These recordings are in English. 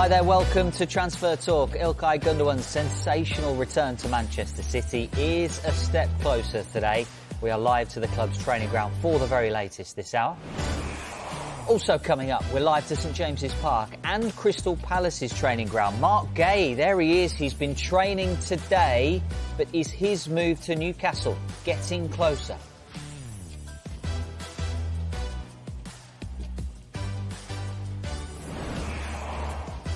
Hi there, welcome to Transfer Talk. İlkay Gündoğan's sensational return to Manchester City is a step closer today. We are live to the club's training ground for the very latest this hour. Also coming up, we're live to St James's Park and Crystal Palace's training ground. Marc Guehi, there he is. He's been training today, but is his move to Newcastle getting closer?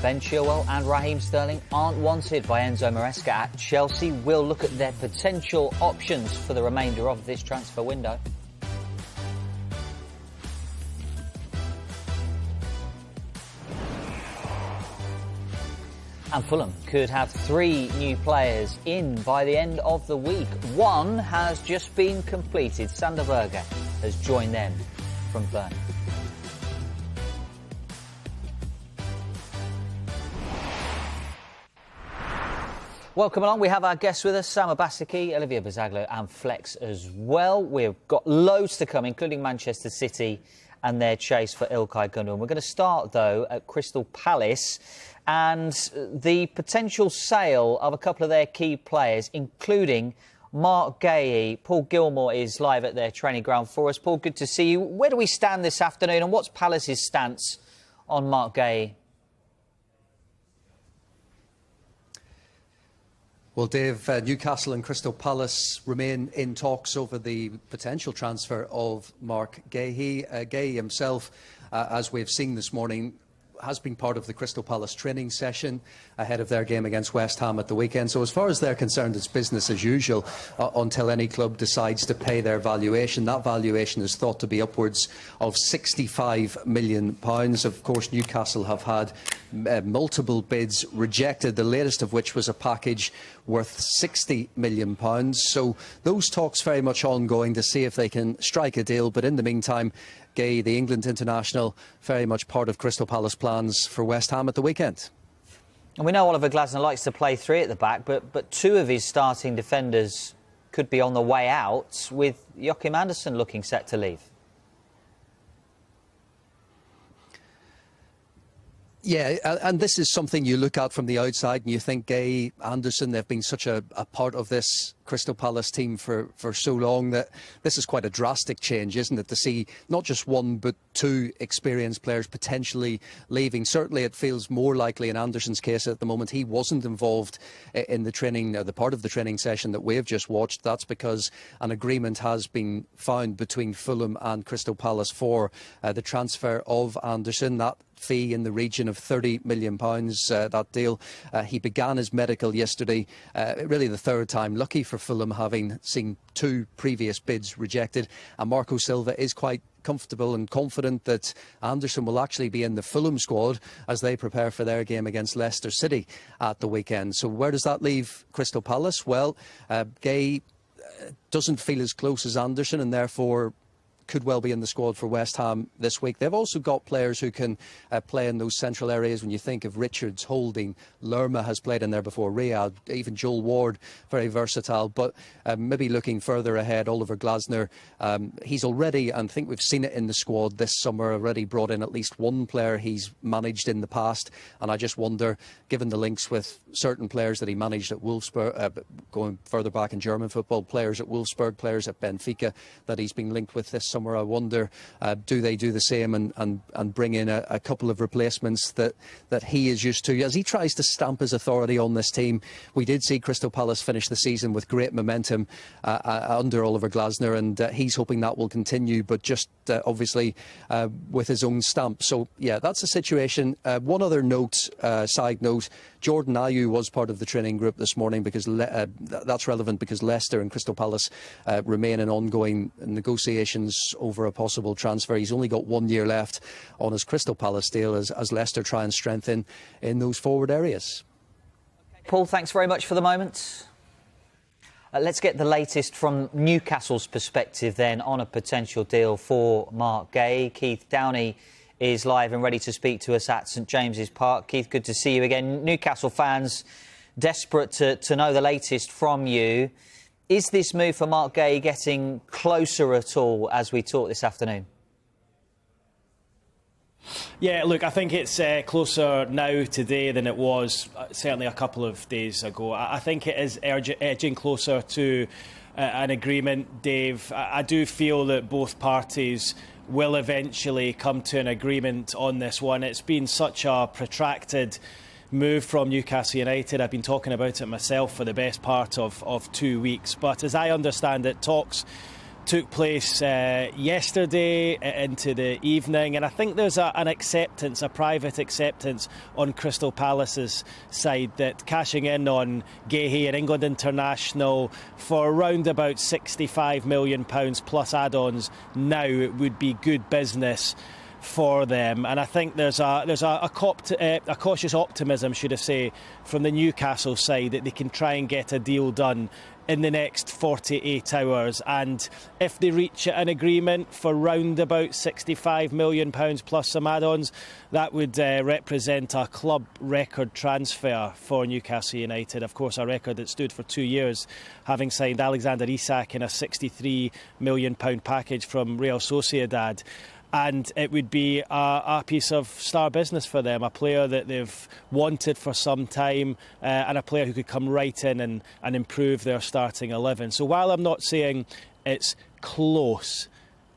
Ben Chilwell and Raheem Sterling aren't wanted by Enzo Maresca at Chelsea. We'll look at their potential options for the remainder of this transfer window. And Fulham could have 3 new players in by the end of the week. One has just been completed. Berge has joined them from Berge. Welcome along. We have our guests with us, Sam Abasaki, Olivia Bazaglo and Flex as well. We've got loads to come, including Manchester City and their chase for İlkay Gündoğan. We're going to start, though, at Crystal Palace and the potential sale of a couple of their key players, including Marc Guehi. Paul Gilmore is live at their training ground for us. Paul, good to see you. Where do we stand this afternoon, and what's Palace's stance on Marc Guehi? Well, Dave, Newcastle and Crystal Palace remain in talks over the potential transfer of Marc Guehi. Guehi himself, as we've seen this morning, has been part of the Crystal Palace training session ahead of their game against West Ham at the weekend. So as far as they're concerned, it's business as usual until any club decides to pay their valuation. That valuation is thought to be upwards of £65 million. Of course, Newcastle have had multiple bids rejected, the latest of which was a package worth £60 million. So those talks very much ongoing to see if they can strike a deal. But in the meantime, Guehi, the England international, very much part of Crystal Palace plans for West Ham at the weekend. And we know Oliver Glasner likes to play 3 at the back, but 2 of his starting defenders could be on the way out, with Joachim Andersen looking set to leave. Yeah, and this is something you look at from the outside and you think Guehi, Andersen, they've been such a part of this Crystal Palace team for so long that this is quite a drastic change, isn't it, to see not just 1 but 2 experienced players potentially leaving. Certainly it feels more likely in Andersen's case at the moment. He wasn't involved in the training, the part of the training session that we've just watched. That's because an agreement has been found between Fulham and Crystal Palace for the transfer of Andersen. That fee in the region of £30 million, that deal. He began his medical yesterday, really the 3rd time. Lucky for Fulham, having seen 2 previous bids rejected. And Marco Silva is quite comfortable and confident that Andersen will actually be in the Fulham squad as they prepare for their game against Leicester City at the weekend. So where does that leave Crystal Palace? Well, Guehi doesn't feel as close as Andersen and therefore could well be in the squad for West Ham this week. They've also got players who can play in those central areas. When you think of Richards, Holding, Lerma has played in there before, Riyad, even Joel Ward, very versatile. But maybe looking further ahead, Oliver Glasner, he's already, and I think we've seen it in the squad this summer, already brought in at least 1 player he's managed in the past. And I just wonder, given the links with certain players that he managed at Wolfsburg, going further back in German football, players at Wolfsburg, players at Benfica, that he's been linked with this summer. I wonder, do they do the same and bring in a couple of replacements that he is used to as he tries to stamp his authority on this team. We did see Crystal Palace finish the season with great momentum under Oliver Glasner, and he's hoping that will continue, but just obviously with his own stamp. So yeah, that's the situation. One other note, side note, Jordan Ayew was part of the training group this morning because that's relevant because Leicester and Crystal Palace remain in ongoing negotiations over a possible transfer. He's only got 1 year left on his Crystal Palace deal as Leicester try and strengthen in those forward areas. Paul, thanks very much for the moment. Let's get the latest from Newcastle's perspective then on a potential deal for Marc Guehi. Keith Downey is live and ready to speak to us at St James's Park. Keith, good to see you again. Newcastle fans desperate to know the latest from you. Is this move for Marc Guehi getting closer at all as we talk this afternoon? Yeah, look, I think it's closer now today than it was certainly a couple of days ago. I think it is edging closer to an agreement, Dave. I do feel that both parties will eventually come to an agreement on this one. It's been such a protracted move from Newcastle United. I've been talking about it myself for the best part of 2 weeks. But as I understand it, talks took place yesterday into the evening, and I think there's an acceptance, a private acceptance on Crystal Palace's side that cashing in on Guehi, an England international, for around about £65 million plus add-ons now, it would be good business for them. And I think there's a cautious optimism, should I say, from the Newcastle side that they can try and get a deal done in the next 48 hours. And if they reach an agreement for round about £65 million plus some add-ons, that would represent a club record transfer for Newcastle United. Of course, a record that stood for 2 years, having signed Alexander Isak in a £63 million package from Real Sociedad. And it would be a piece of star business for them, a player that they've wanted for some time, and a player who could come right in and improve their starting 11. So while I'm not saying it's close,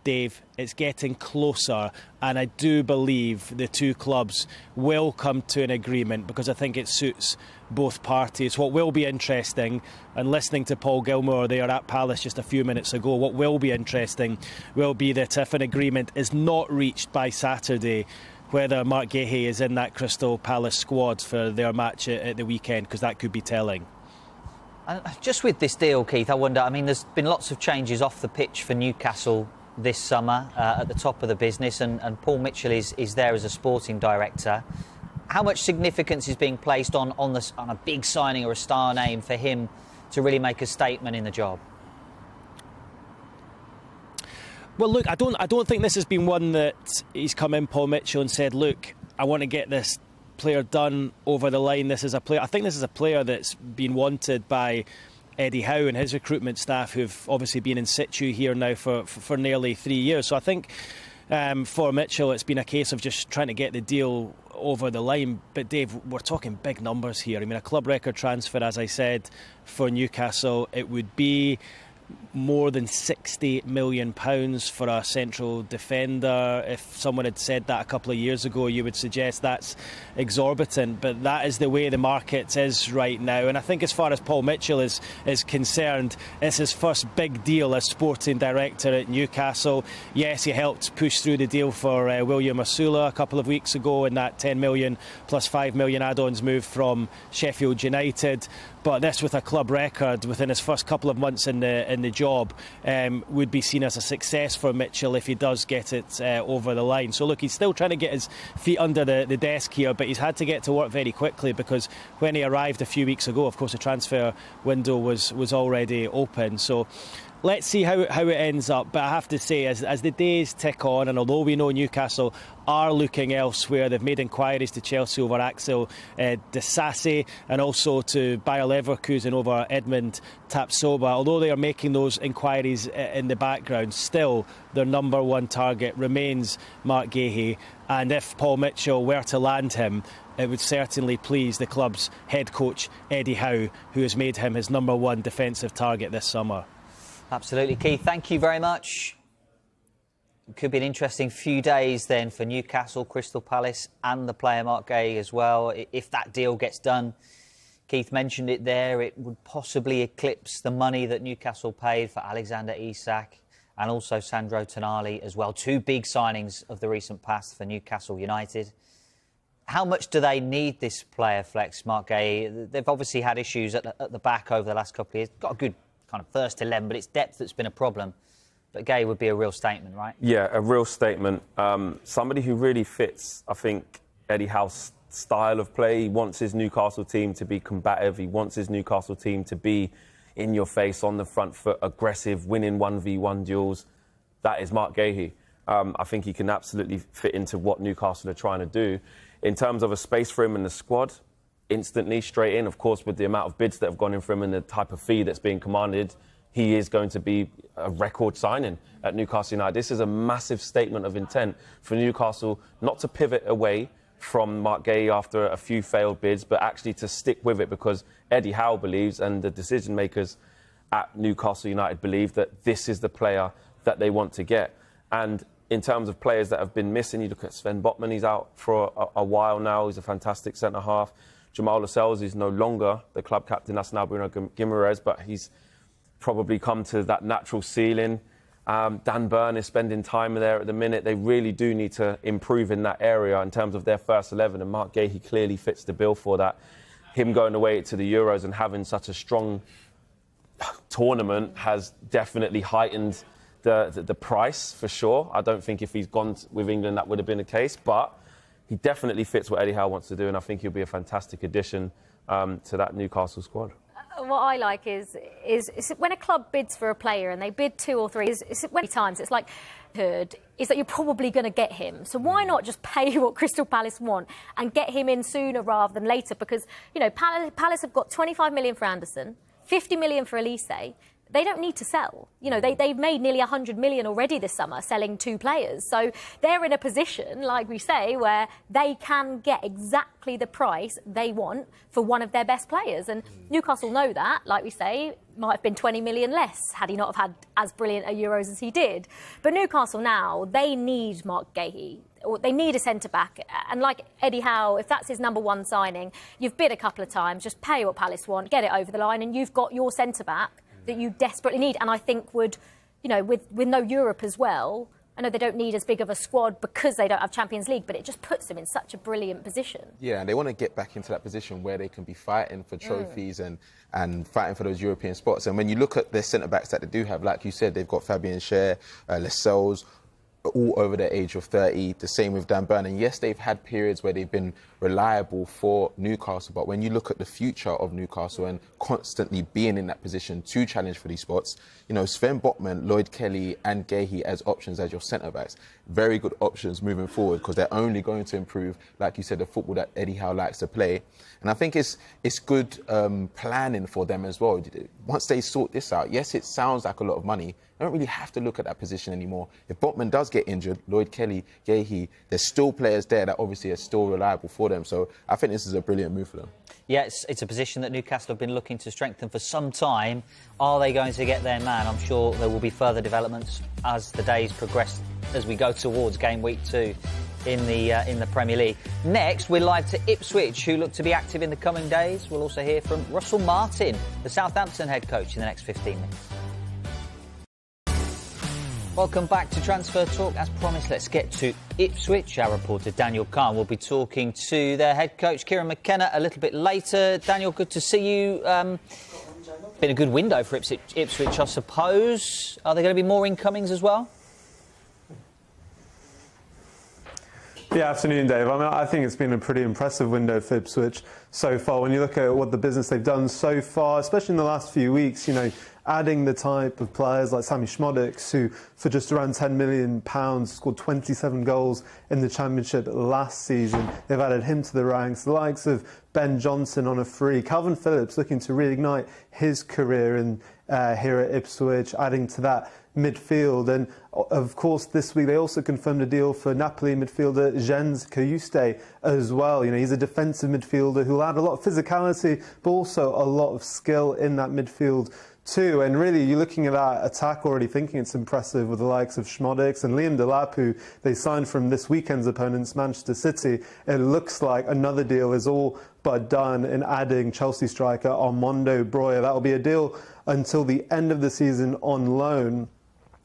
Dave, it's getting closer, and I do believe the two clubs will come to an agreement because I think it suits both parties. What will be interesting, and listening to Paul Gilmore there at Palace just a few minutes ago, what will be interesting will be that if an agreement is not reached by Saturday, whether Mark Guehi is in that Crystal Palace squad for their match at the weekend, because that could be telling. Just with this deal, Keith, I wonder, I mean, there's been lots of changes off the pitch for Newcastle this summer at the top of the business, and Paul Mitchell is there as a sporting director. How much significance is being placed on a big signing or a star name for him to really make a statement in the job? Well, look, I don't think this has been one that he's come in, Paul Mitchell, and said, look, I want to get this player done over the line. This is a player. I think this is a player that's been wanted by Eddie Howe and his recruitment staff, who've obviously been in situ here now for nearly 3 years. So I think for Mitchell, it's been a case of just trying to get the deal over the line. But Dave, we're talking big numbers here. I mean, a club record transfer, as I said, for Newcastle, it would be more than £60 million for a central defender. If someone had said that a couple of years ago, you would suggest that's exorbitant, but that is the way the market is right now. And I think as far as Paul Mitchell is concerned, it's his first big deal as sporting director at Newcastle. Yes, he helped push through the deal for William Osula a couple of weeks ago in that 10 million plus 5 million add-ons move from Sheffield United. But this, with a club record within his first couple of months in the job, would be seen as a success for Mitchell if he does get it over the line. So look, he's still trying to get his feet under the desk here, but he's had to get to work very quickly because when he arrived a few weeks ago, of course, the transfer window was already open. So let's see how it ends up. But I have to say, as the days tick on, and although we know Newcastle are looking elsewhere, they've made inquiries to Chelsea over Axel Disasi and also to Bayer Leverkusen over Edmund Tapsoba. Although they are making those inquiries in the background, still their number one target remains Mark Guehi. And if Paul Mitchell were to land him, it would certainly please the club's head coach, Eddie Howe, who has made him his number one defensive target this summer. Absolutely, Keith. Thank you very much. It could be an interesting few days then for Newcastle, Crystal Palace and the player Mark Guehi as well. If that deal gets done, Keith mentioned it there, it would possibly eclipse the money that Newcastle paid for Alexander Isak and also Sandro Tonali as well. Two big signings of the recent past for Newcastle United. How much do they need this player, Flex, Mark Guehi? They've obviously had issues at the back over the last couple of years. Got a good kind of first 11, but it's depth that's been a problem. But Guehi would be a real statement, right? Yeah, a real statement. Somebody who really fits, I think, Eddie Howe's style of play. He wants his Newcastle team to be combative. He wants his Newcastle team to be in your face, on the front foot, aggressive, winning 1v1 duels. That is Mark Guehi. I think he can absolutely fit into what Newcastle are trying to do. In terms of a space for him in the squad, instantly, straight in. Of course, with the amount of bids that have gone in for him and the type of fee that's being commanded, he is going to be a record signing at Newcastle United. This is a massive statement of intent for Newcastle not to pivot away from Mark Guehi after a few failed bids, but actually to stick with it, because Eddie Howe believes, and the decision makers at Newcastle United believe, that this is the player that they want to get. And in terms of players that have been missing, you look at Sven Botman, he's out for a while now. He's a fantastic centre-half. Jamal Lascelles is no longer the club captain. That's now Bruno Guimaraes, but he's probably come to that natural ceiling. Dan Burn is spending time there at the minute. They really do need to improve in that area in terms of their first 11, and Mark Guehi clearly fits the bill for that. Him going away to the Euros and having such a strong tournament has definitely heightened the price, for sure. I don't think if he's gone with England that would have been the case, but he definitely fits what Eddie Howe wants to do, and I think he'll be a fantastic addition to that Newcastle squad. What I like is when a club bids for a player and they bid 2 or 3, many times it's like, is that you're probably going to get him. So why not just pay what Crystal Palace want and get him in sooner rather than later? Because, you know, Palace have got 25 million for Anderson, 50 million for Elise. They don't need to sell. You know, they've made nearly 100 million already this summer selling 2 players. So they're in a position, like we say, where they can get exactly the price they want for one of their best players. And Newcastle know that, like we say, might have been 20 million less had he not have had as brilliant a Euros as he did. But Newcastle now, they need Mark Guehi. Or they need a centre-back. And like Eddie Howe, if that's his number 1 signing, you've bid a couple of times, just pay what Palace want, get it over the line, and you've got your centre-back that you desperately need, and I think would, you know, with no Europe as well, I know they don't need as big of a squad because they don't have Champions League, but it just puts them in such a brilliant position. Yeah, and they want to get back into that position where they can be fighting for trophies and fighting for those European spots. And when you look at their centre-backs that they do have, like you said, they've got Fabian Schär, Lascelles, all over the age of 30, the same with Dan Burn. And yes, they've had periods where they've been reliable for Newcastle, but when you look at the future of Newcastle and constantly being in that position to challenge for these spots, you know, Sven Botman, Lloyd Kelly and Guehi as options as your centre-backs, very good options moving forward, because they're only going to improve, like you said, the football that Eddie Howe likes to play. And I think it's good planning for them as well. Once they sort this out, yes, it sounds like a lot of money. They don't really have to look at that position anymore. If Botman does get injured, Lloyd Kelly, Guehi, there's still players there that obviously are still reliable for them. So I think this is a brilliant move for them. Yeah, it's a position that Newcastle have been looking to strengthen for some time. Are they going to get their man? I'm sure there will be further developments as the days progress, as we go towards game week 2 in the Premier League. Next, we're live to Ipswich, who look to be active in the coming days. We'll also hear from Russell Martin, the Southampton head coach, in the next 15 minutes. Welcome back to Transfer Talk. As promised, let's get to Ipswich. Our reporter Daniel Kahn will be talking to their head coach Kieran McKenna a little bit later. Daniel, good to see you. Been a good window for Ipswich, I suppose. Are there going to be more incomings as well? Yeah, afternoon, Dave. I mean, I think it's been a pretty impressive window for Ipswich so far. When you look at what the business they've done so far, especially in the last few weeks, you know, adding the type of players like Sammy Schmodix, who for just around £10 million scored 27 goals in the Championship last season. They've added him to the ranks. The likes of Ben Johnson on a free. Calvin Phillips looking to reignite his career here at Ipswich, adding to that midfield. And of course this week they also confirmed a deal for Napoli midfielder Jens Kayuste as well. You know, he's a defensive midfielder who'll add a lot of physicality but also a lot of skill in that midfield too. And really, you're looking at that attack already thinking it's impressive with the likes of Schmodix and Liam Delap, who they signed from this weekend's opponents, Manchester City. It looks like another deal is all but done in adding Chelsea striker Armando Broja. That will be a deal until the end of the season on loan.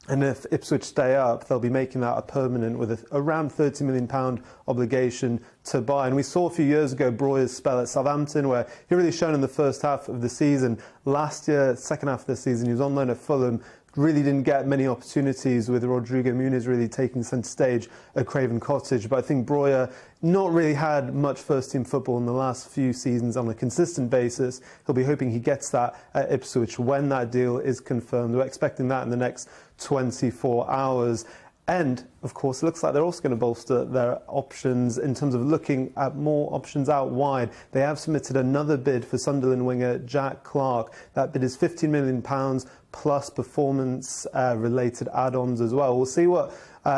And if Ipswich stay up, they'll be making that a permanent with around £30 million obligation to buy. And we saw a few years ago Broja's spell at Southampton, where he really shone in the first half of the season. Last year, second half of the season, he was on loan at Fulham. Really didn't get many opportunities, with Rodrigo Muniz really taking centre stage at Craven Cottage. But I think Broja not really had much first-team football in the last few seasons on a consistent basis. He'll be hoping he gets that at Ipswich when that deal is confirmed. We're expecting that in the next 24 hours. And, of course, it looks like they're also going to bolster their options in terms of looking at more options out wide. They have submitted another bid for Sunderland winger Jack Clarke. That bid is £15 million plus performance-related add-ons as well. We'll see what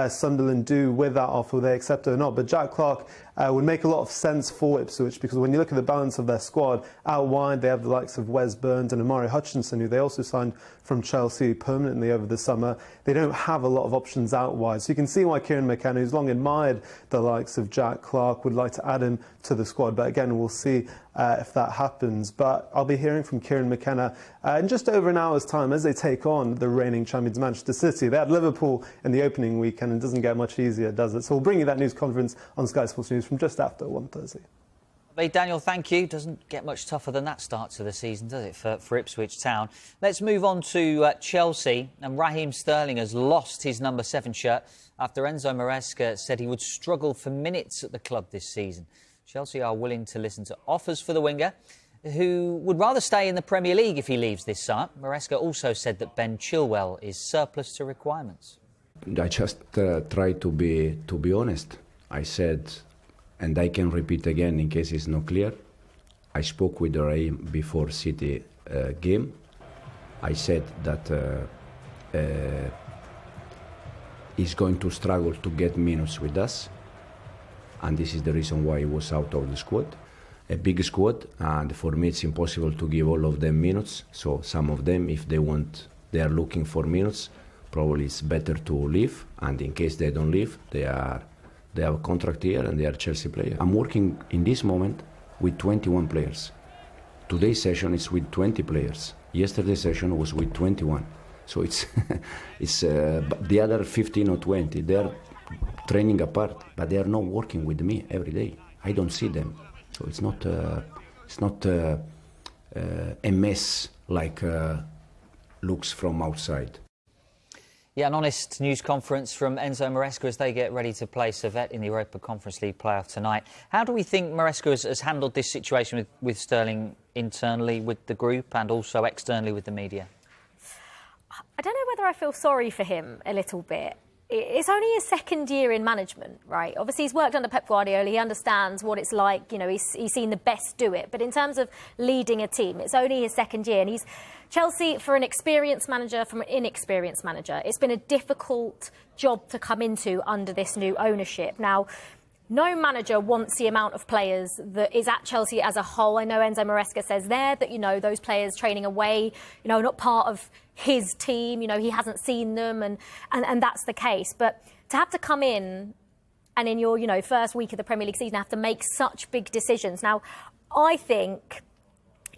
Sunderland do with that offer, whether they accept it or not. But Jack Clarke would make a lot of sense for Ipswich, because when you look at the balance of their squad, out wide they have the likes of Wes Burns and Amari Hutchinson, who they also signed from Chelsea permanently over the summer. They don't have a lot of options out wide. So you can see why Kieran McKenna, who's long admired the likes of Jack Clarke, would like to add him to the squad. But again, we'll see if that happens. But I'll be hearing from Kieran McKenna in just over an hour's time as they take on the reigning champions Manchester City. They had Liverpool in the opening weekend, and it doesn't get much easier, does it? So we'll bring you that news conference on Sky Sports News from just after 1:30. Hey, Daniel, thank you. Doesn't get much tougher than that start to the season, does it, for Ipswich Town? Let's move on to Chelsea. And Raheem Sterling has lost his number 7 shirt after Enzo Maresca said he would struggle for minutes at the club this season. Chelsea are willing to listen to offers for the winger, who would rather stay in the Premier League if he leaves this summer. Maresca also said that Ben Chilwell is surplus to requirements. I just try to be honest. I said, and I can repeat again in case it's not clear, I spoke with Raheem before City game. I said that he's going to struggle to get minutes with us, and this is the reason why he was out of the squad. A big squad, and for me it's impossible to give all of them minutes. So some of them, if they are looking for minutes, probably it's better to leave. And in case they don't leave, they have a contract here and they are Chelsea players. I'm working in this moment with 21 players. Today's session is with 20 players. Yesterday's session was with 21. So it's the other 15 or 20. They are training apart, but they are not working with me every day. I don't see them. So it's not a mess like looks from outside. Yeah, an honest news conference from Enzo Maresca as they get ready to play Servette in the Europa Conference League playoff tonight. How do we think Maresca has handled this situation with Sterling internally with the group and also externally with the media? I don't know whether I feel sorry for him a little bit. It's only his second year in management, right? Obviously, he's worked under Pep Guardiola. He understands what it's like. You know, he's seen the best do it. But in terms of leading a team, it's only his second year. And he's Chelsea, for an experienced manager, from an inexperienced manager, it's been a difficult job to come into under this new ownership. Now, no manager wants the amount of players that is at Chelsea as a whole. I know Enzo Maresca says there that, you know, those players training away, you know, not part of his team, you know, he hasn't seen them, and that's the case. But to have to come in and in your, you know, first week of the Premier League season have to make such big decisions. Now, I think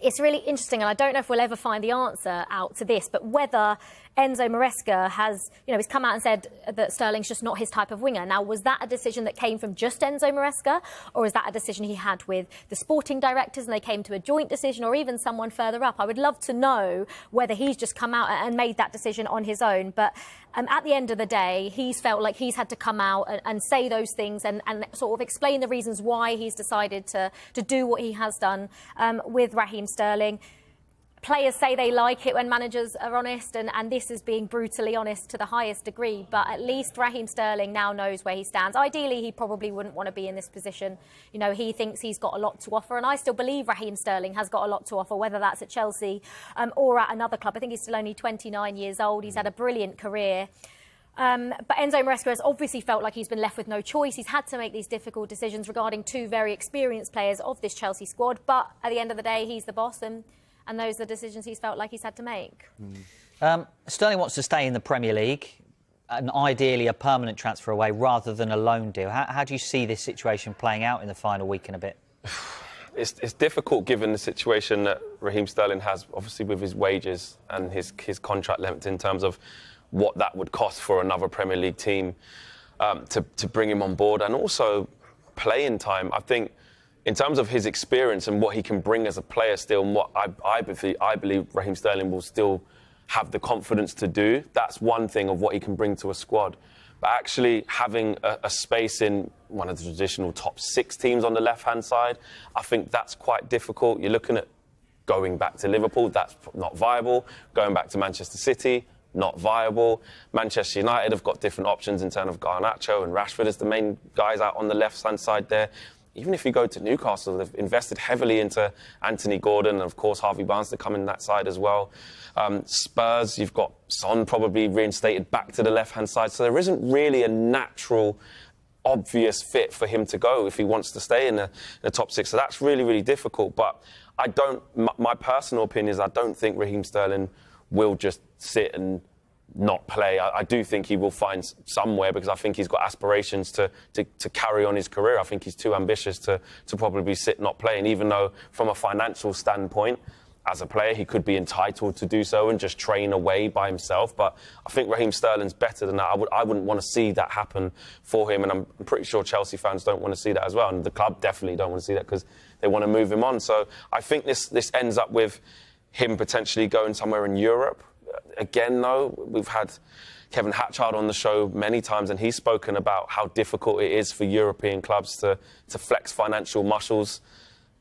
it's really interesting, and I don't know if we'll ever find the answer out to this, but whether Enzo Maresca has, you know, he's come out and said that Sterling's just not his type of winger. Now, was that a decision that came from just Enzo Maresca, or is that a decision he had with the sporting directors and they came to a joint decision, or even someone further up? I would love to know whether he's just come out and made that decision on his own. But at the end of the day, he's felt like he's had to come out and say those things and sort of explain the reasons why he's decided to do what he has done with Raheem Sterling. Players say they like it when managers are honest, and this is being brutally honest to the highest degree. But at least Raheem Sterling now knows where he stands. Ideally, he probably wouldn't want to be in this position. You know, he thinks he's got a lot to offer, and I still believe Raheem Sterling has got a lot to offer, whether that's at Chelsea or at another club. I think he's still only 29 years old. He's had a brilliant career. But Enzo Maresca has obviously felt like he's been left with no choice. He's had to make these difficult decisions regarding two very experienced players of this Chelsea squad. But at the end of the day, he's the boss, and those are the decisions he's felt like he's had to make. Sterling wants to stay in the Premier League, and ideally a permanent transfer away rather than a loan deal. How do you see this situation playing out in the final week and a bit? It's difficult given the situation that Raheem Sterling has, obviously with his wages and his contract length, in terms of what that would cost for another Premier League team to bring him on board, and also playing time. I think in terms of his experience and what he can bring as a player still, and what I believe Raheem Sterling will still have the confidence to do, that's one thing of what he can bring to a squad. But actually having a space in one of the traditional top 6 teams on the left-hand side, I think that's quite difficult. You're looking at going back to Liverpool, that's not viable. Going back to Manchester City, not viable. Manchester United have got different options in terms of Garnacho and Rashford as the main guys out on the left-hand side there. even if you go to Newcastle, they've invested heavily into Anthony Gordon and, of course, Harvey Barnes to come in that side as well. Spurs, you've got Son probably reinstated back to the left-hand side. So there isn't really a natural, obvious fit for him to go if he wants to stay in the top six. So that's really, really difficult. But my personal opinion is I don't think Raheem Sterling will just sit and not play. I do think he will find somewhere, because I think he's got aspirations to carry on his career. I think he's too ambitious to probably sit not play. And even though from a financial standpoint, as a player, he could be entitled to do so and just train away by himself. But I think Raheem Sterling's better than that. I wouldn't want to see that happen for him. And I'm pretty sure Chelsea fans don't want to see that as well. And the club definitely don't want to see that, because they want to move him on. So I think this ends up with him potentially going somewhere in Europe. Again, though, we've had Kevin Hatchard on the show many times, and he's spoken about how difficult it is for European clubs to flex financial muscles,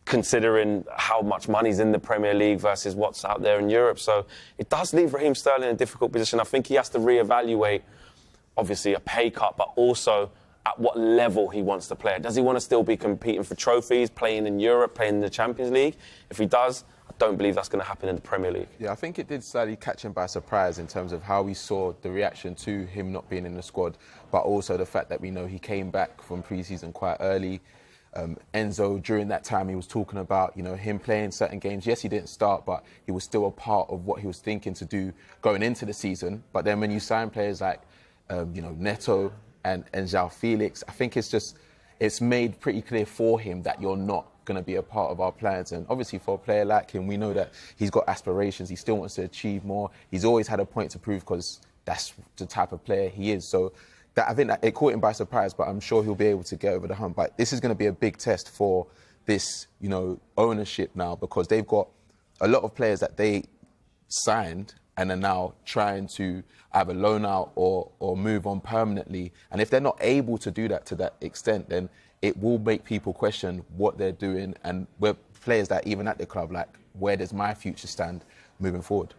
considering how much money's in the Premier League versus what's out there in Europe. So it does leave Raheem Sterling in a difficult position. I think he has to reevaluate, obviously, a pay cut, but also at what level he wants to play. Does he want to still be competing for trophies, playing in Europe, playing in the Champions League? If he does, I don't believe that's going to happen in the Premier League. Yeah, I think it did slightly catch him by surprise in terms of how we saw the reaction to him not being in the squad, but also the fact that we know he came back from pre-season quite early. Enzo, during that time, he was talking about, him playing certain games. Yes, he didn't start, but he was still a part of what he was thinking to do going into the season. But then when you sign players like, Neto and João Felix, I think it's made pretty clear for him that you're not going to be a part of our plans. And obviously for a player like him, we know that he's got aspirations. He still wants to achieve more. He's always had a point to prove, because that's the type of player he is. So I think that it caught him by surprise, but I'm sure he'll be able to get over the hump. But this is going to be a big test for this, ownership now, because they've got a lot of players that they signed and are now trying to either loan out or move on permanently. And if they're not able to do that to that extent, then it will make people question what they're doing, and we're players that even at the club, like, where does my future stand moving forward?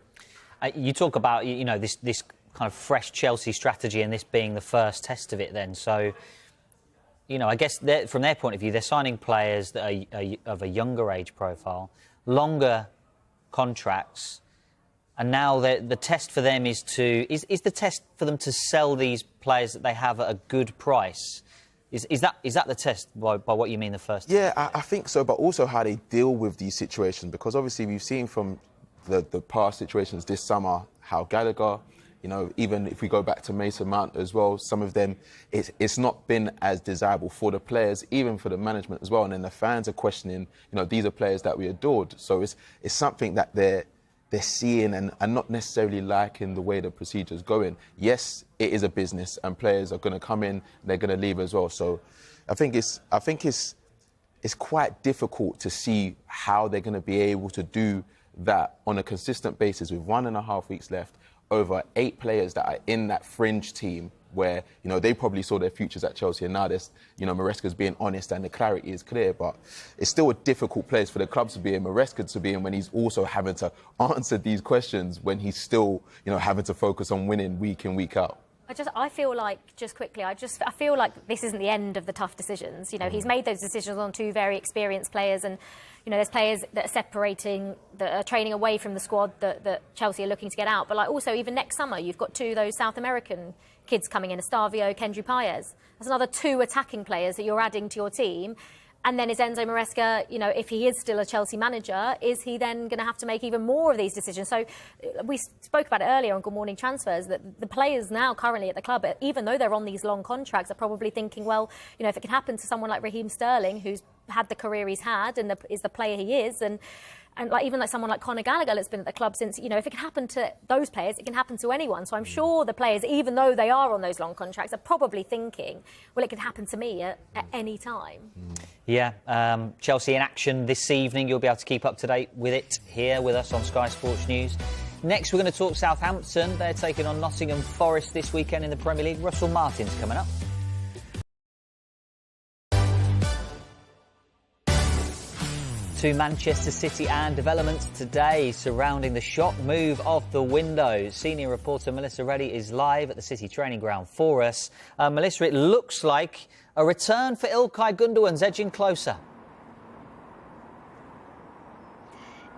You talk about, this kind of fresh Chelsea strategy and this being the first test of it then. So, I guess from their point of view, they're signing players that are of a younger age profile, longer contracts, and now the test for them is the test for them to sell these players that they have at a good price. Is that the test by what you mean, the first? Yeah, I think so, but also how they deal with these situations, because obviously we've seen from the past situations this summer how Gallagher, even if we go back to Mason Mount as well, some of them, it's not been as desirable for the players, even for the management as well. And then the fans are questioning, these are players that we adored. So it's something that they're seeing and not necessarily liking the way the procedure's going. Yes, it is a business, and players are going to come in and they're going to leave as well. So I think it's quite difficult to see how they're going to be able to do that on a consistent basis with 1.5 weeks left, over 8 players that are in that fringe team where, they probably saw their futures at Chelsea, and now there's, Maresca's being honest and the clarity is clear, but it's still a difficult place for the club to be in, Maresca to be in, when he's also having to answer these questions, when he's still, having to focus on winning week in, week out. I feel like, just quickly, I feel like this isn't the end of the tough decisions. He's made those decisions on 2 very experienced players, and, there's players that are separating, that are training away from the squad that Chelsea are looking to get out. But also even next summer, you've got 2 of those South American kids coming in, Estavio, Kendry Paez. That's another 2 attacking players that you're adding to your team. And then is Enzo Maresca, if he is still a Chelsea manager, is he then going to have to make even more of these decisions? So we spoke about it earlier on Good Morning Transfers, that the players now currently at the club, even though they're on these long contracts, are probably thinking, well, if it can happen to someone like Raheem Sterling, who's had the career he's had and is the player he is, and even like someone like Conor Gallagher that's been at the club since, if it can happen to those players, it can happen to anyone. So I'm sure the players, even though they are on those long contracts, are probably thinking, well, it could happen to me at any time. Yeah, Chelsea in action this evening. You'll be able to keep up to date with it here with us on Sky Sports News. Next, we're going to talk Southampton. They're taking on Nottingham Forest this weekend in the Premier League. Russell Martin's coming up. To Manchester City and developments today surrounding the shock move of the window. Senior reporter Melissa Reddy is live at the City training ground for us. Melissa, it looks like a return for Ilkay Gundogan's edging closer.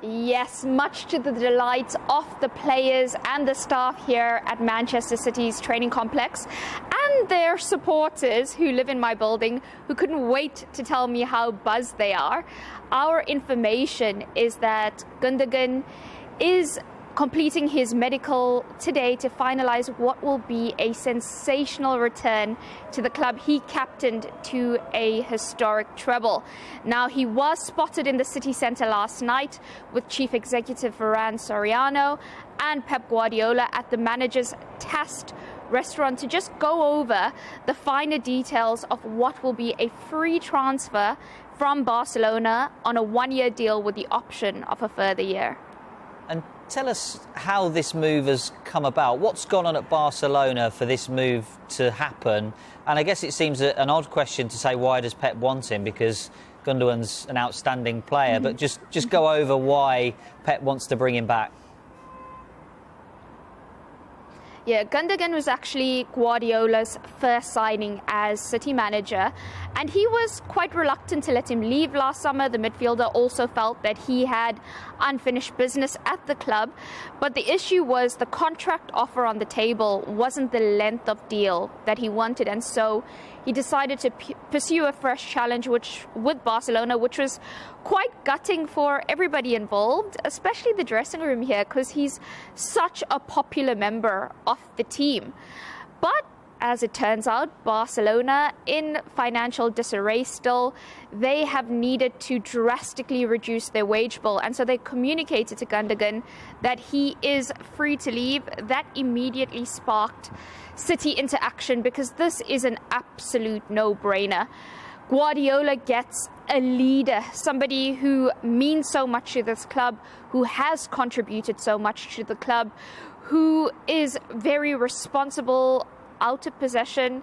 Yes, much to the delight of the players and the staff here at Manchester City's training complex and their supporters who live in my building, who couldn't wait to tell me how buzzed they are. Our information is that Gundogan is completing his medical today to finalise what will be a sensational return to the club he captained to a historic treble. Now, he was spotted in the city centre last night with Chief Executive Ferran Soriano and Pep Guardiola at the manager's test restaurant to just go over the finer details of what will be a free transfer from Barcelona on a one-year deal with the option of a further year. And tell us how this move has come about. What's gone on at Barcelona for this move to happen? And I guess it seems an odd question to say, why does Pep want him? Because Gundogan's an outstanding player. But just go over why Pep wants to bring him back. Yeah, Gundogan was actually Guardiola's first signing as City manager, and he was quite reluctant to let him leave last summer. The midfielder also felt that he had unfinished business at the club, but the issue was the contract offer on the table wasn't the length of deal that he wanted, and so he decided to pursue a fresh challenge with Barcelona, which was quite gutting for everybody involved, especially the dressing room here, because he's such a popular member of the team. But as it turns out, Barcelona, in financial disarray still, they have needed to drastically reduce their wage bill. And so they communicated to Gundogan that he is free to leave. That immediately sparked City into action, because this is an absolute no-brainer. Guardiola gets a leader, somebody who means so much to this club, who has contributed so much to the club, who is very responsible out of possession,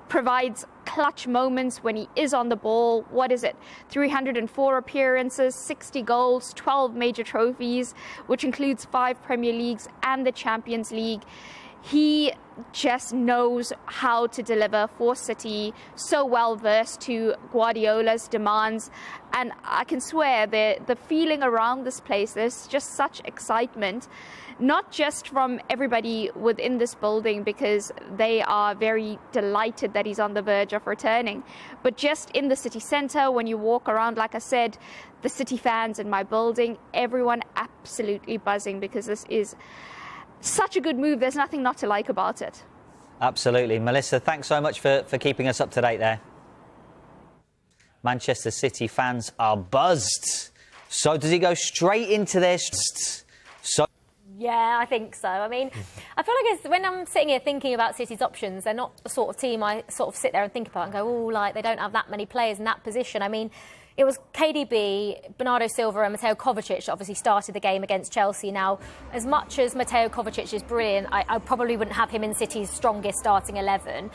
provides clutch moments when he is on the ball. What is it? 304 appearances, 60 goals, 12 major trophies, which includes 5 Premier Leagues and the Champions League. He just knows how to deliver for City, so well versed to Guardiola's demands. And I can swear the feeling around this place, there's just such excitement, not just from everybody within this building, because they are very delighted that he's on the verge of returning, but just in the city centre, when you walk around, like I said, the City fans in my building, everyone absolutely buzzing, because this is such a good move. There's nothing not to like about it. Absolutely. Melissa, thanks so much for keeping us up to date there. Manchester City fans are buzzed. So does he go straight into their... Yeah, I think so. I mean, I feel like when I'm sitting here thinking about City's options, they're not the sort of team I sort of sit there and think about and go, oh, like, they don't have that many players in that position. I mean, it was KDB, Bernardo Silva and Mateo Kovacic that obviously started the game against Chelsea. Now, as much as Mateo Kovacic is brilliant, I probably wouldn't have him in City's strongest starting 11.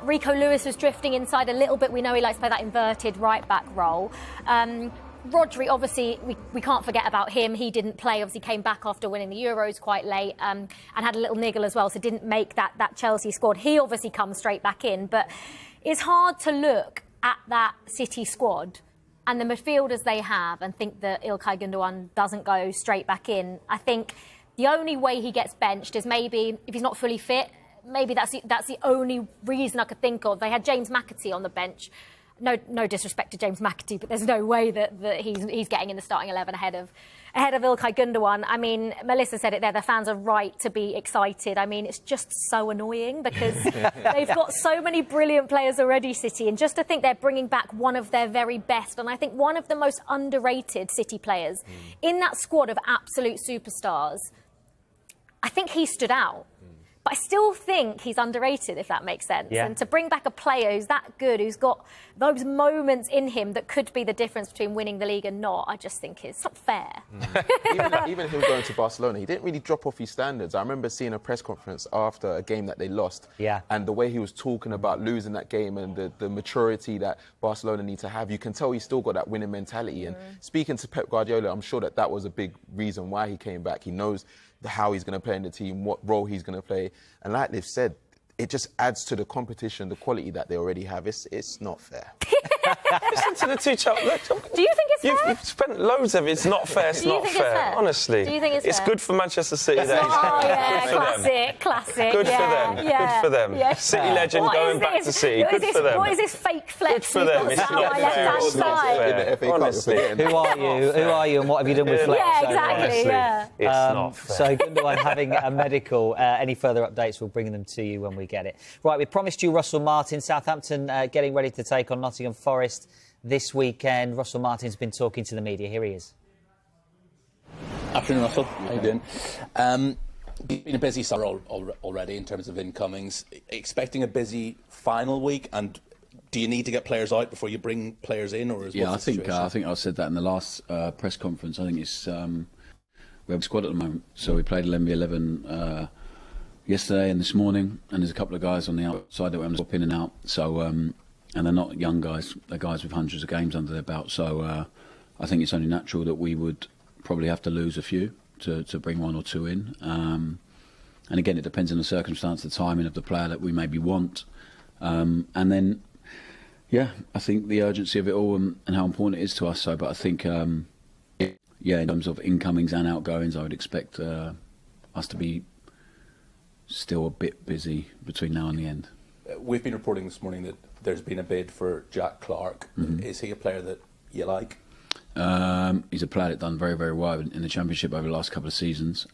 Rico Lewis was drifting inside a little bit. We know he likes to play that inverted right-back role. Rodri, obviously, we can't forget about him. He didn't play, obviously came back after winning the Euros quite late and had a little niggle as well, so didn't make that Chelsea squad. He obviously comes straight back in, but it's hard to look at that City squad and the midfielders they have and think that Ilkay Gundogan doesn't go straight back in. I think the only way he gets benched is maybe if he's not fully fit. Maybe that's the only reason I could think of. They had James McAtee on the bench. No disrespect to James McAtee, but there's no way that he's getting in the starting 11 ahead of Ilkay Gundogan. I mean, Melissa said it there, the fans are right to be excited. I mean, it's just so annoying because they've got so many brilliant players already, City, and just to think they're bringing back one of their very best, and I think one of the most underrated City players in that squad of absolute superstars. I think he stood out. But But I still think he's underrated, if that makes sense. Yeah. And to bring back a player who's that good, who's got those moments in him that could be the difference between winning the league and not, I just think it's not fair. Even him going to Barcelona, he didn't really drop off his standards. I remember seeing a press conference after a game that they lost. Yeah. And the way he was talking about losing that game and the maturity that Barcelona need to have, you can tell he's still got that winning mentality. And speaking to Pep Guardiola, I'm sure that was a big reason why he came back. He knows how he's going to play in the team, what role he's going to play. And like they've said, it just adds to the competition, the quality that they already have. It's not fair. Listen to the two children. Do you think it's fair? You've spent loads of it. It's not fair. It's Do you not think it's fair? Honestly. Do you think it's It's fair? good for Manchester City. That Oh, yeah, good for them. classic. Good yeah, for them. Yeah, Good for them. yeah. City legend What going is back this? to City. What is Good this? for them. What is this fake flex? Good for them. You've got It's sat on not my fair. left-hand It's not side. In the fair. FA Cup, you're Honestly. forgetting. Who are you and what have you done with Flex? Yeah, So, exactly. Honestly, Yeah. it's not fair. So Gundogan having a medical. Any further updates, we'll bring them to you when we get it. Right, we promised you Russell Martin. Southampton getting ready to take on Nottingham Forest this weekend. Russell Martin's been talking to the media. Here he is. Afternoon, Russell. How you doing? Been a busy summer already in terms of incomings. Expecting a busy final week, and do you need to get players out before you bring players in, or is I what's the think situation? I said that in the last press conference. I think it's we have a squad at the moment, so we played 11 yesterday and this morning, and there's a couple of guys on the outside that we're swap in and out. So and they're not young guys; they're guys with hundreds of games under their belt. So I think it's only natural that we would probably have to lose a few to bring one or two in. And again, it depends on the circumstance, the timing of the player that we maybe want. And then, I think the urgency of it all and how important it is to us. So, but I think, in terms of incomings and outgoings, I would expect us to be still a bit busy between now and the end. We've been reporting this morning that there's been a bid for Jack Clark. Is he a player that you like? He's a player that's done very, very well in the Championship over the last couple of seasons.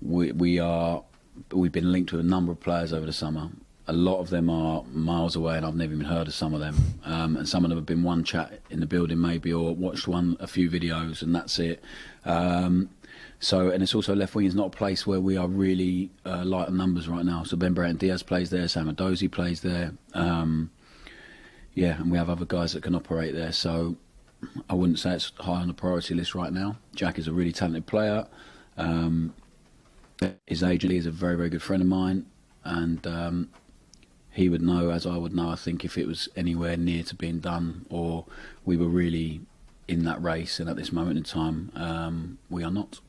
We've been linked with a number of players over the summer. A lot of them are miles away, and I've never even heard of some of them. And some of them have been one chat in the building, maybe, or watched a few videos, and that's it. And it's also left wing is not a place where we are really light on numbers right now. So Ben Brereton Diaz plays there, Sam Adozie plays there. And we have other guys that can operate there. So I wouldn't say it's high on the priority list right now. Jack is a really talented player. His agent is a very, very good friend of mine, and he would know, as I would know, I think, if it was anywhere near to being done or we were really in that race. And at this moment in time, we are not.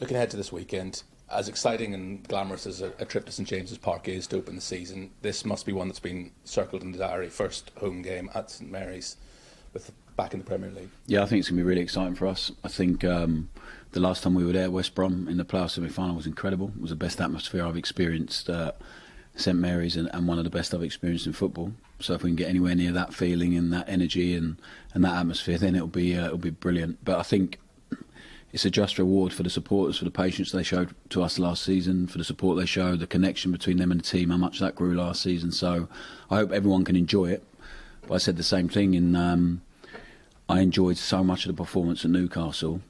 Looking ahead to this weekend, as exciting and glamorous as a trip to St James's Park is to open the season, this must be one that's been circled in the diary. First home game at St Mary's, back in the Premier League. Yeah, I think it's going to be really exciting for us. I think the last time we were there, West Brom, in the playoff semi-final was incredible. It was the best atmosphere I've experienced at St Mary's, and one of the best I've experienced in football. So if we can get anywhere near that feeling and that energy and that atmosphere, then it'll be brilliant. But I think it's a just reward for the supporters, for the patience they showed to us last season, for the support they showed, the connection between them and the team, how much that grew last season. So I hope everyone can enjoy it. But I said the same thing I enjoyed so much of the performance at Newcastle,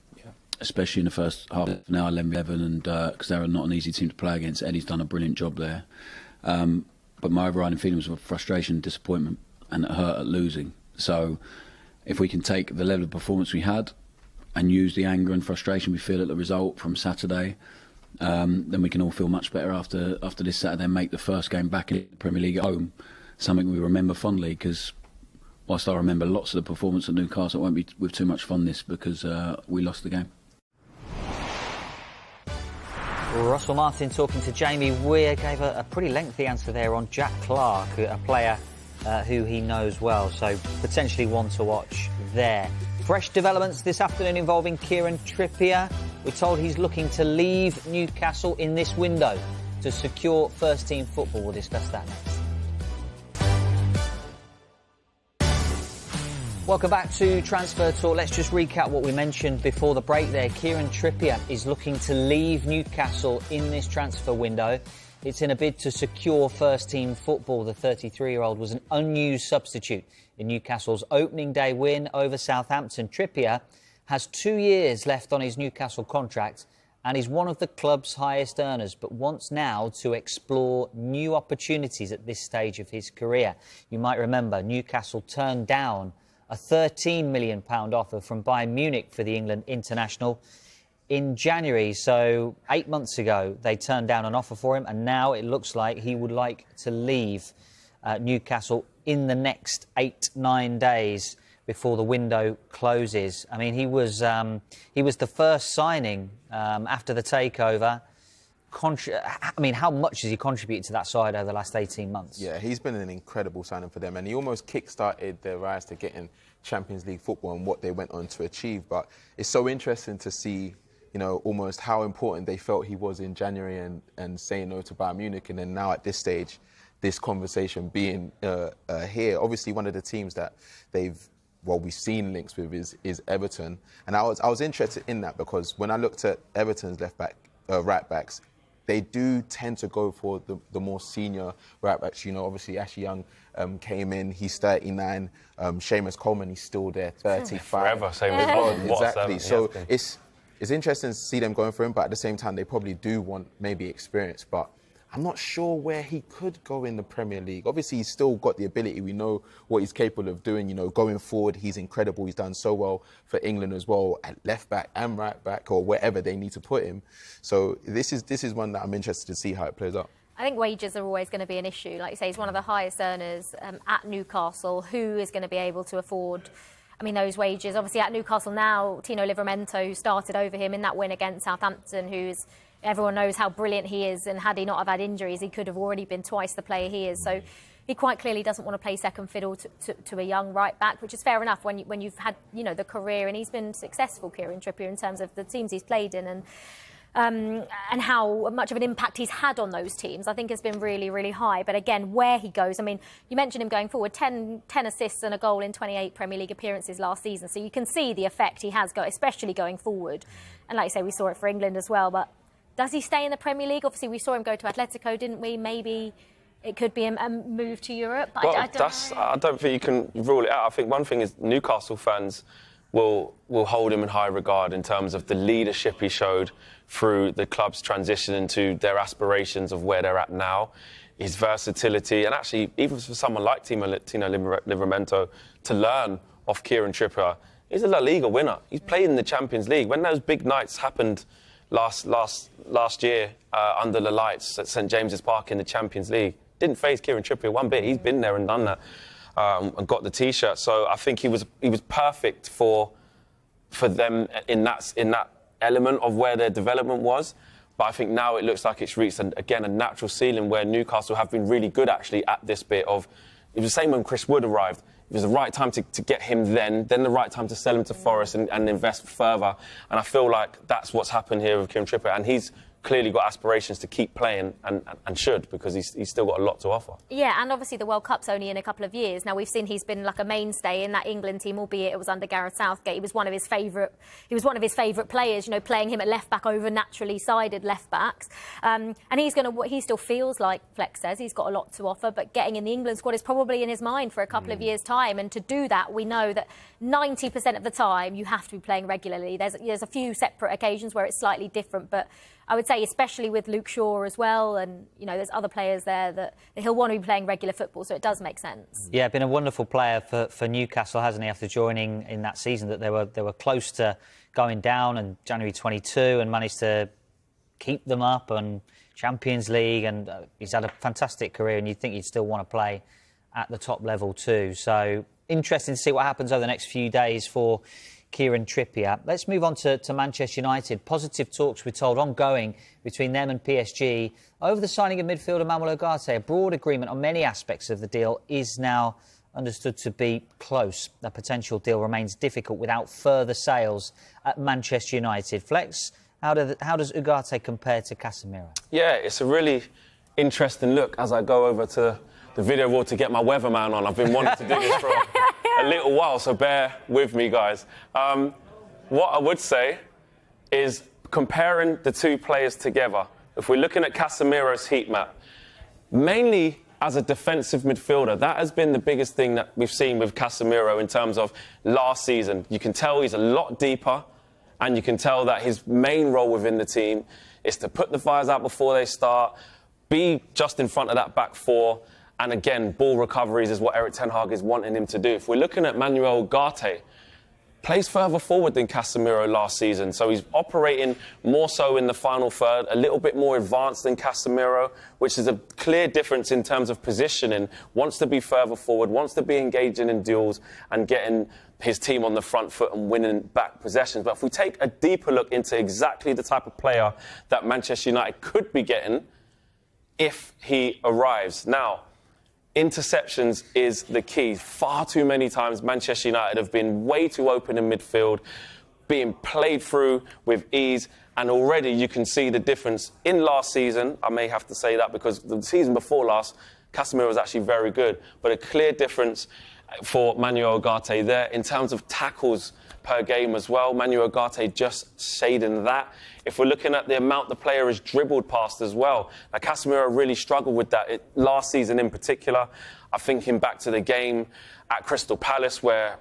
especially in the first half. Now 11, and because they're not an easy team to play against. Eddie's done a brilliant job there. But my overriding feeling was of frustration, disappointment, and hurt at losing. So if we can take the level of performance we had and use the anger and frustration we feel at the result from Saturday, then we can all feel much better after this Saturday and make the first game back in the Premier League at home something we remember fondly, because whilst I remember lots of the performance at Newcastle, it won't be with too much fondness because we lost the game. Russell Martin talking to Jamie Weir gave a pretty lengthy answer there on Jack Clark, a player who he knows well, so potentially one to watch there. Fresh developments this afternoon involving Kieran Trippier. We're told he's looking to leave Newcastle in this window to secure first-team football. We'll discuss that next. Welcome back to Transfer Talk. Let's just recap what we mentioned before the break there. Kieran Trippier is looking to leave Newcastle in this transfer window. It's in a bid to secure first-team football. The 33-year-old was an unused substitute in Newcastle's opening day win over Southampton. Trippier has 2 years left on his Newcastle contract and he's one of the club's highest earners, but wants now to explore new opportunities at this stage of his career. You might remember Newcastle turned down a £13 million offer from Bayern Munich for the England international in January. So 8 months ago, they turned down an offer for him, and now it looks like he would like to leave Newcastle in the next 8-9 days before the window closes. I mean, he was the first signing after the takeover. I mean, how much has he contributed to that side over the last 18 months? Yeah, he's been an incredible signing for them, and he almost kick-started their rise to getting Champions League football and what they went on to achieve. But it's so interesting to see, you know, almost how important they felt he was in January and saying no to Bayern Munich, and then now at this stage, this conversation being here. Obviously, one of the teams that we've seen links with is Everton, and I was interested in that because when I looked at Everton's right backs, they do tend to go for the more senior right backs. You know, obviously Ashley Young came in, he's 39. Seamus Coleman, he's still there, 35. Forever, same as Bond. Exactly. So it's interesting to see them going for him, but at the same time, they probably do want maybe experience. But I'm not sure where he could go in the Premier League. Obviously, he's still got the ability. We know what he's capable of doing. You know, going forward, he's incredible. He's done so well for England as well at left back and right back, or wherever they need to put him. So this is one that I'm interested to see how it plays out. I think wages are always going to be an issue. Like you say, he's one of the highest earners at Newcastle. Who is going to be able to afford, I mean, those wages? Obviously, at Newcastle now, Tino Livramento, who started over him in that win against Southampton, everyone knows how brilliant he is, and had he not have had injuries, he could have already been twice the player he is. So he quite clearly doesn't want to play second fiddle to a young right back, which is fair enough when you've had, you know, the career, and he's been successful, Kieran Trippier, in terms of the teams he's played in and how much of an impact he's had on those teams, I think has been really, really high. But again, where he goes, I mean, you mentioned him going forward, 10 assists and a goal in 28 Premier League appearances last season. So you can see the effect he has got, especially going forward. And like you say, we saw it for England as well. But does he stay in the Premier League? Obviously, we saw him go to Atletico, didn't we? Maybe it could be a move to Europe. But well, I don't think you can rule it out. I think one thing is Newcastle fans will hold him in high regard in terms of the leadership he showed through the club's transition into their aspirations of where they're at now, his versatility, and actually, even for someone like Tino Livramento to learn off Kieran Trippier, he's a La Liga winner. He's played in the Champions League. When those big nights happened last year under the lights at St James's Park in the Champions League, didn't faze Kieran Trippier one bit. He's been there and done that and got the T-shirt. So I think he was perfect for them in that element of where their development was. But I think now it looks like it's reached, again, a natural ceiling where Newcastle have been really good, actually, at this bit of... It was the same when Chris Wood arrived. It was the right time to get him then the right time to sell him to Forest and invest further. And I feel like that's what's happened here with Kieran Trippier. And he's clearly got aspirations to keep playing and should, because he's still got a lot to offer. Yeah, and obviously the World Cup's only in a couple of years. Now, we've seen he's been like a mainstay in that England team, albeit it was under Gareth Southgate. He was one of his favourite players, you know, playing him at left back over naturally sided left backs. And he still feels like, Flex says, he's got a lot to offer, but getting in the England squad is probably in his mind for a couple of years' time. And to do that, we know that 90% of the time you have to be playing regularly. There's a few separate occasions where it's slightly different, but I would say, especially with Luke Shaw as well, and you know, there's other players there that he'll want to be playing regular football, so it does make sense. Yeah, been a wonderful player for Newcastle, hasn't he? After joining in that season, that they were close to going down in January 22, and managed to keep them up and Champions League, and he's had a fantastic career. And you'd think he'd still want to play at the top level too. So interesting to see what happens over the next few days for Kieran Trippier. Let's move on to Manchester United. Positive talks, we're told, ongoing between them and PSG over the signing of midfielder Manuel Ugarte. A broad agreement on many aspects of the deal is now understood to be close. The potential deal remains difficult without further sales at Manchester United. Flex, how does Ugarte compare to Casemiro? Yeah, it's a really interesting look as I go over to the video wall to get my weatherman on. I've been wanting to do this for a little while, so bear with me, guys. What I would say is comparing the two players together. If we're looking at Casemiro's heat map, mainly as a defensive midfielder, that has been the biggest thing that we've seen with Casemiro in terms of last season. You can tell he's a lot deeper And you can tell that his main role within the team is to put the fires out before they start, be just in front of that back four, and again, ball recoveries is what Erik ten Hag is wanting him to do. If we're looking at Manuel Ugarte, plays further forward than Casemiro last season, so he's operating more so in the final third, a little bit more advanced than Casemiro, which is a clear difference in terms of positioning. Wants to be further forward, wants to be engaging in duels and getting his team on the front foot and winning back possessions. But if we take a deeper look into exactly the type of player that Manchester United could be getting if he arrives. Now, interceptions is the key. Far too many times Manchester United have been way too open in midfield, being played through with ease, and already you can see the difference. In last season, I may have to say that because the season before last, Casemiro was actually very good, but a clear difference for Manuel Ugarte there. In terms of tackles per game as well, Manuel Ugarte just shading that. If we're looking at the amount the player has dribbled past as well, now Casemiro really struggled with that last season in particular. I think him back to the game at Crystal Palace where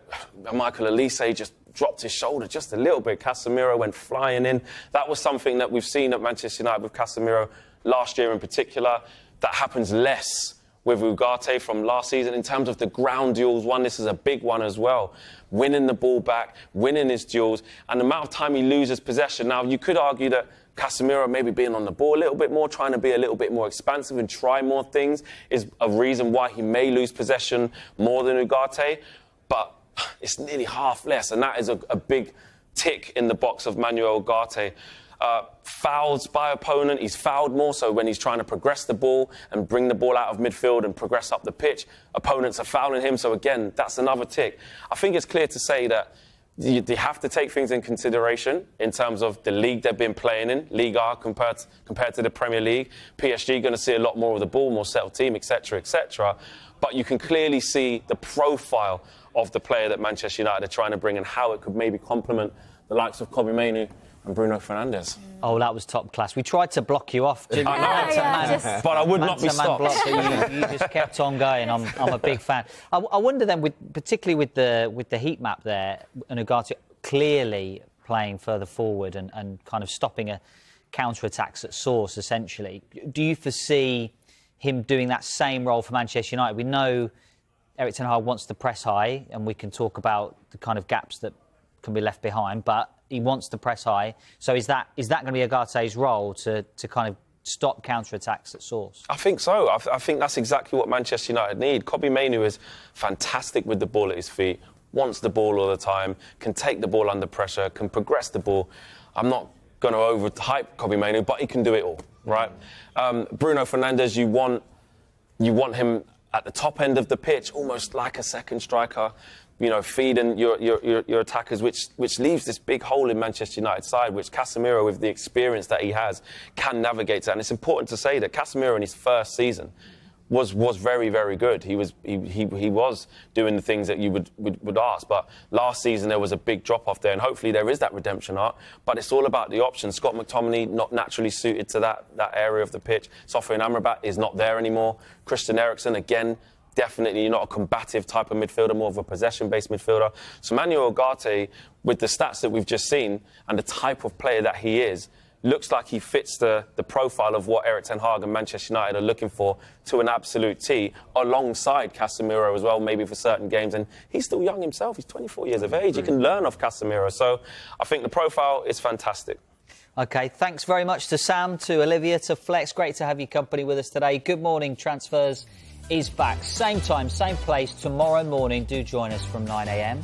Michael Olise just dropped his shoulder just a little bit. Casemiro went flying in. That was something that we've seen at Manchester United with Casemiro last year in particular. That happens less with Ugarte from last season. In terms of the ground duels one, this is a big one as well. Winning the ball back, winning his duels, and the amount of time he loses possession. Now, you could argue that Casemiro maybe being on the ball a little bit more, trying to be a little bit more expansive and try more things is a reason why he may lose possession more than Ugarte, but it's nearly half less, and that is a big tick in the box of Manuel Ugarte. Fouls by opponent. He's fouled more so when he's trying to progress the ball and bring the ball out of midfield and progress up the pitch. Opponents are fouling him, so again, that's another tick. I think it's clear to say that you have to take things in consideration in terms of the league they've been playing in, Liga compared to the Premier League. PSG going to see a lot more of the ball, more settled team, etc., etc. But you can clearly see the profile of the player that Manchester United are trying to bring and how it could maybe complement the likes of Kobbie Mainoo and Bruno Fernandes. Oh, that was top class. We tried to block you off, didn't we? But I would not be stopped. Block, but you just kept on going. I'm a big fan. I wonder then, particularly with the heat map there, and Ugarte clearly playing further forward and kind of stopping a counter-attacks at source, essentially. Do you foresee him doing that same role for Manchester United? We know Erik ten Hag wants to press high, and we can talk about the kind of gaps that can be left behind, but he wants to press high. So is that going to be Ugarte's role to kind of stop counter-attacks at source? I think so. I think that's exactly what Manchester United need. Kobbie Mainoo is fantastic with the ball at his feet, wants the ball all the time, can take the ball under pressure, can progress the ball. I'm not going to overhype Kobbie Mainoo, but he can do it all, right? Bruno Fernandes, you want him at the top end of the pitch, almost like a second striker, you know, feeding your attackers, which leaves this big hole in Manchester United's side, which Casemiro, with the experience that he has, can navigate to. And it's important to say that Casemiro in his first season was very, very good. He was doing the things that you would ask. But last season there was a big drop off there, and hopefully there is that redemption arc. But it's all about the options. Scott McTominay not naturally suited to that area of the pitch. Sofiane Amrabat is not there anymore. Christian Eriksen again. Definitely not a combative type of midfielder, more of a possession-based midfielder. So Manuel Ugarte, with the stats that we've just seen and the type of player that he is, looks like he fits the profile of what Erik ten Hag and Manchester United are looking for to an absolute T, alongside Casemiro as well, maybe for certain games. And he's still young himself. He's 24 years of age. You can learn off Casemiro. So I think the profile is fantastic. OK, thanks very much to Sam, to Olivia, to Flex. Great to have your company with us today. Good morning, Transfers is back. Same time, same place, tomorrow morning. Do join us from 9 a.m.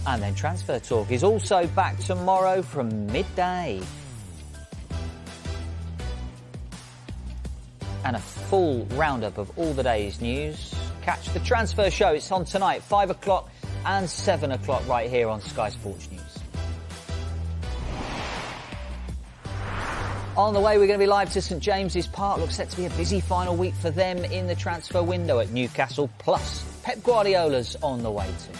And then Transfer Talk is also back tomorrow from midday. And a full roundup of all the day's news. Catch the Transfer Show. It's on tonight, 5 o'clock and 7 o'clock right here on Sky Sports News. On the way, we're going to be live to St James's Park. Looks set to be a busy final week for them in the transfer window at Newcastle. Plus, Pep Guardiola's on the way too.